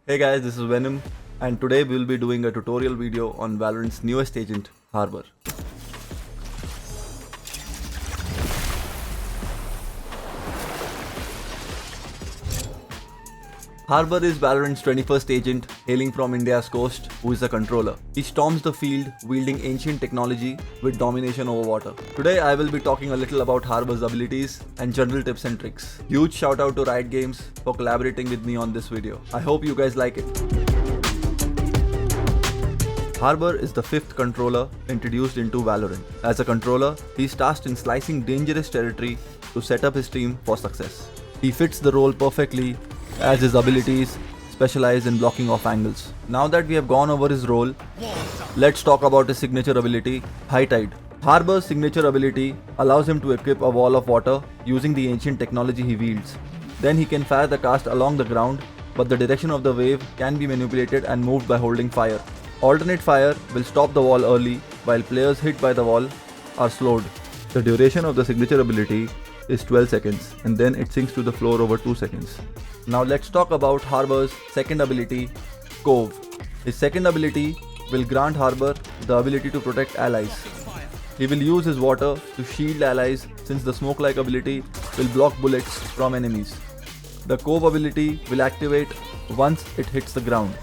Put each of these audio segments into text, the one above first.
Hey guys, this is Venom, and today we will be doing a tutorial video on Valorant's newest agent, Harbor. Harbor is Valorant's 21st agent, hailing from India's coast, who is a controller. He storms the field, wielding ancient technology with domination over water. Today I will be talking a little about Harbor's abilities and general tips and tricks. Huge shout out to Riot Games for collaborating with me on this video. I hope you guys like it. Harbor is the 5th controller introduced into Valorant. As a controller, he is tasked in slicing dangerous territory to set up his team for success. He fits the role perfectly as his abilities specialize in blocking off angles. Now that we have gone over his role, let's talk about his signature ability, High Tide. Harbor's signature ability allows him to equip a wall of water using the ancient technology he wields. Then he can fire the cast along the ground, but the direction of the wave can be manipulated and moved by holding fire. Alternate fire will stop the wall early, while players hit by the wall are slowed. The duration of the signature ability is 12 seconds, and then it sinks to the floor over 2 seconds. Now let's talk about Harbor's second ability, Cove. His second ability will grant Harbor the ability to protect allies. He will use his water to shield allies, since the smoke-like ability will block bullets from enemies. The Cove ability will activate once it hits the ground.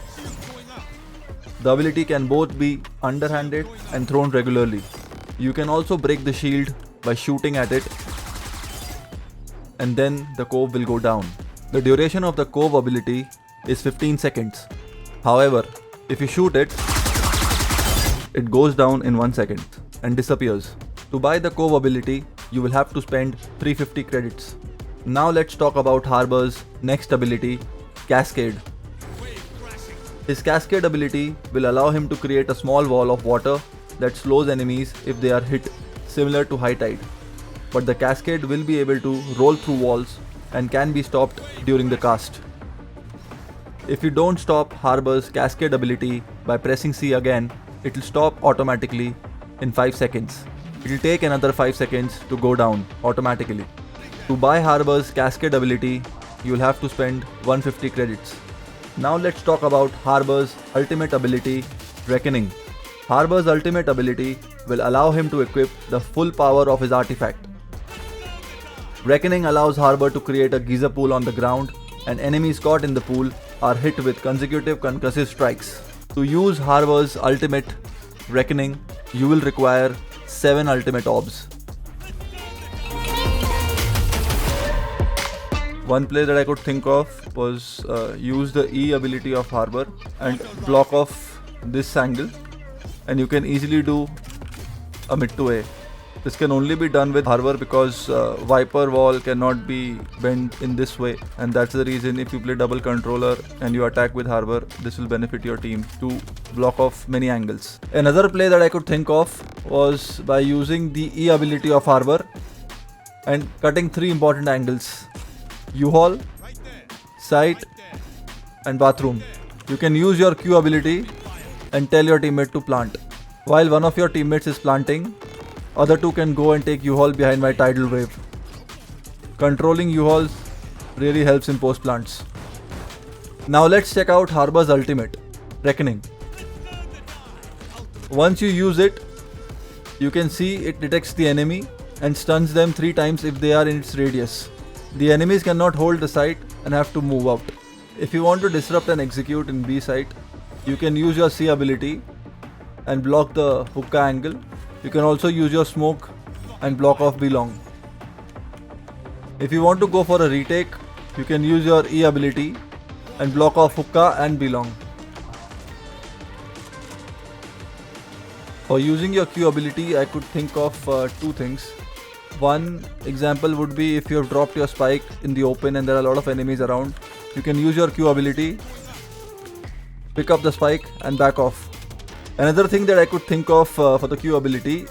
The ability can both be underhanded and thrown regularly. You can also break the shield by shooting at it, and then the Cove will go down. The duration of the Cove ability is 15 seconds. However, if you shoot it, it goes down in 1 second and disappears. To buy the Cove ability, you will have to spend 350 credits. Now let's talk about Harbor's next ability, Cascade. His Cascade ability will allow him to create a small wall of water that slows enemies if they are hit, similar to High Tide. But the Cascade will be able to roll through walls and can be stopped during the cast. If you don't stop Harbor's Cascade ability by pressing C again, it will stop automatically in 5 seconds. It will take another 5 seconds to go down automatically. To buy Harbor's Cascade ability, you will have to spend 150 credits. Now let's talk about Harbor's ultimate ability, Reckoning. Harbor's ultimate ability will allow him to equip the full power of his artifact. Reckoning allows Harbor to create a geyser pool on the ground, and enemies caught in the pool are hit with consecutive concussive strikes. To use Harbor's ultimate, Reckoning, you will require 7 ultimate orbs. One play that I could think of was use the E ability of Harbor and block off this angle, and you can easily do a mid to A. This can only be done with Harbor because Viper wall cannot be bent in this way, and that's the reason if you play double controller and you attack with Harbor, this will benefit your team to block off many angles. Another play that I could think of was by using the E ability of Harbor and cutting 3 important angles: U-Haul, Site, and Bathroom. You can use your Q ability and tell your teammate to plant. While one of your teammates is planting, other 2 can go and take U-Haul behind my tidal wave. Controlling U-Hauls really helps in post plants. Now let's check out Harbor's ultimate, Reckoning. Once you use it, you can see it detects the enemy and stuns them 3 times if they are in its radius. The enemies cannot hold the site and have to move out. If you want to disrupt and execute in B site, you can use your C ability and block the hookah angle. You can also use your smoke and block off B long. If you want to go for a retake, you can use your E ability and block off hookah and B long. For using your Q ability, I could think of 2 things. One example would be if you have dropped your spike in the open and there are a lot of enemies around, you can use your Q ability, pick up the spike and back off. Another thing that I could think of for the Q ability,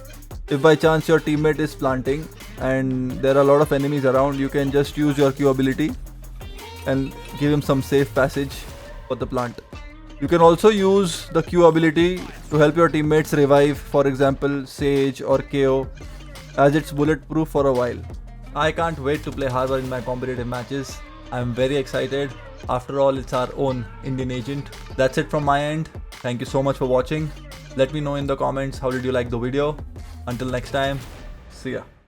if by chance your teammate is planting and there are a lot of enemies around, you can just use your Q ability and give him some safe passage for the plant. You can also use the Q ability to help your teammates revive, for example Sage or KO, as it's bulletproof for a while. I can't wait to play Harbor in my competitive matches. I'm very excited. After all, it's our own Indian agent. That's it from my end. Thank you so much for watching. Let me know in the comments how did you like the video. Until next time, see ya.